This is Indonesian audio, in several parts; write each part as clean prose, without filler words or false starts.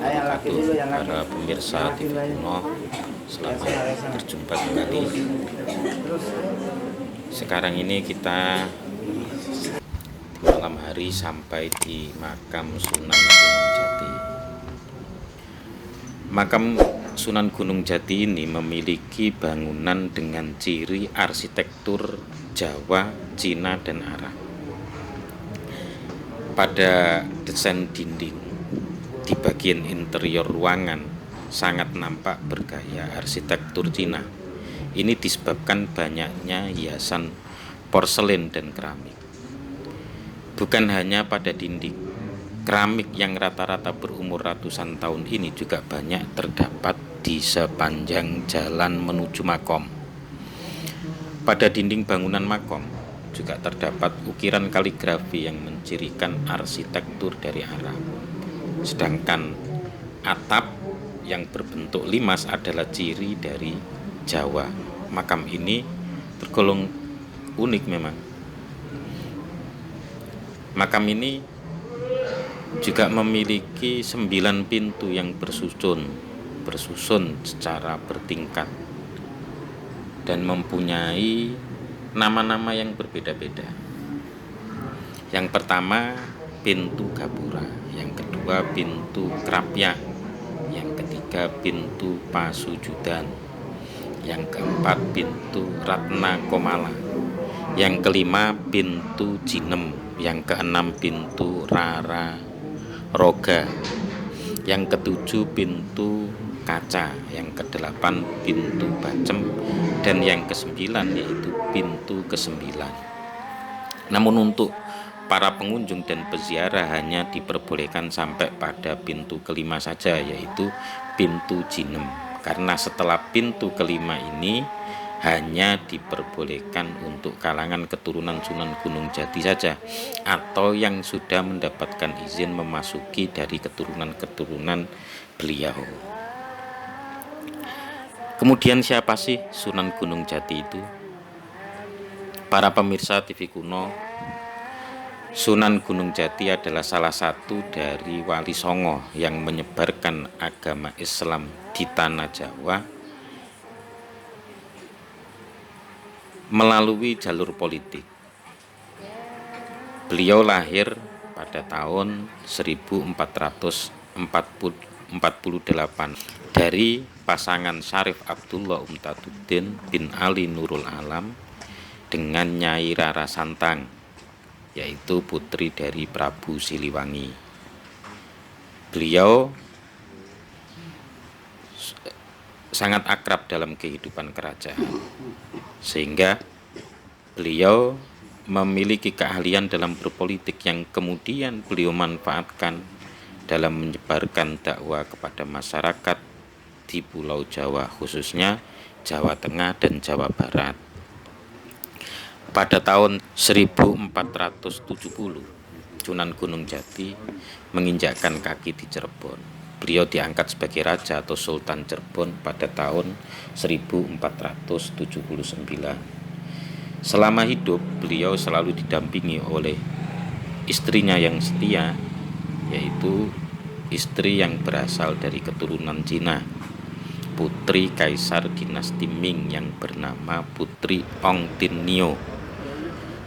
wabarakatuh. Para pemirsa TV Kuno, selamat berjumpa kembali. Sekarang ini kita malam hari sampai di makam Sunan Gunung Jati. Makam Sunan Gunung Jati ini memiliki bangunan dengan ciri arsitektur Jawa, Cina, dan Arab. Pada desain dinding di bagian interior ruangan sangat nampak bergaya arsitektur Cina. Ini disebabkan banyaknya hiasan porselen dan keramik. Bukan hanya pada dinding, keramik yang rata-rata berumur ratusan tahun ini juga banyak terdapat di sepanjang jalan menuju makom. Pada dinding bangunan makom juga terdapat ukiran kaligrafi yang mencirikan arsitektur dari Arab. Sedangkan atap yang berbentuk limas adalah ciri dari Jawa. Makam ini tergolong unik memang. Makam ini juga memiliki 9 pintu yang bersusun secara bertingkat dan mempunyai nama-nama yang berbeda-beda. Yang pertama pintu Gapura, yang kedua pintu Krapyak, yang ketiga pintu Pasujudan, yang keempat pintu Ratna Komala, yang kelima pintu Jinem, yang keenam pintu Rara Roga, yang ketujuh pintu Kaca, yang kedelapan pintu Bacem, dan yang kesembilan yaitu pintu kesembilan. Namun untuk para pengunjung dan peziarah hanya diperbolehkan sampai pada pintu kelima saja, yaitu pintu Jinem. Karena setelah pintu kelima ini hanya diperbolehkan untuk kalangan keturunan Sunan Gunung Jati saja, atau yang sudah mendapatkan izin memasuki dari keturunan-keturunan beliau. Kemudian siapa sih Sunan Gunung Jati itu? Para pemirsa TV Kuno, Sunan Gunung Jati adalah salah satu dari Wali Songo yang menyebarkan agama Islam di tanah Jawa melalui jalur politik. Beliau lahir pada tahun 1448 dari pasangan Syarif Abdullah Umtaduddin bin Ali Nurul Alam dengan Nyai Rara Santang, yaitu putri dari Prabu Siliwangi. Beliau sangat akrab dalam kehidupan kerajaan, sehingga beliau memiliki keahlian dalam berpolitik yang kemudian beliau manfaatkan dalam menyebarkan dakwah kepada masyarakat di Pulau Jawa, khususnya Jawa Tengah dan Jawa Barat. Pada tahun 1470, Sunan Gunung Jati menginjakkan kaki di Cirebon. Beliau diangkat sebagai raja atau sultan Cirebon pada tahun 1479. Selama hidup, beliau selalu didampingi oleh istrinya yang setia, yaitu istri yang berasal dari keturunan Cina, putri Kaisar dinasti Ming yang bernama Putri Ong Tin Nio.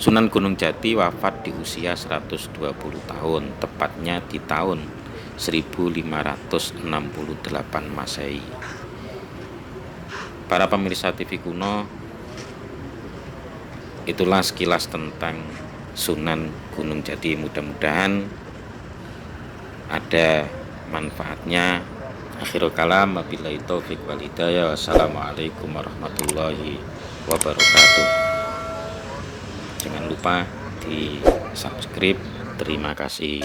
Sunan Gunung Jati wafat di usia 120 tahun, tepatnya di tahun 1568 Masehi. Para pemirsa TV Kuno, itulah sekilas tentang Sunan Gunung Jati. Mudah-mudahan ada manfaatnya. Akhirul kalam, wabillahi taufik wal hidayah. Wassalamualaikum warahmatullahi wabarakatuh. Jangan lupa di subscribe. Terima kasih.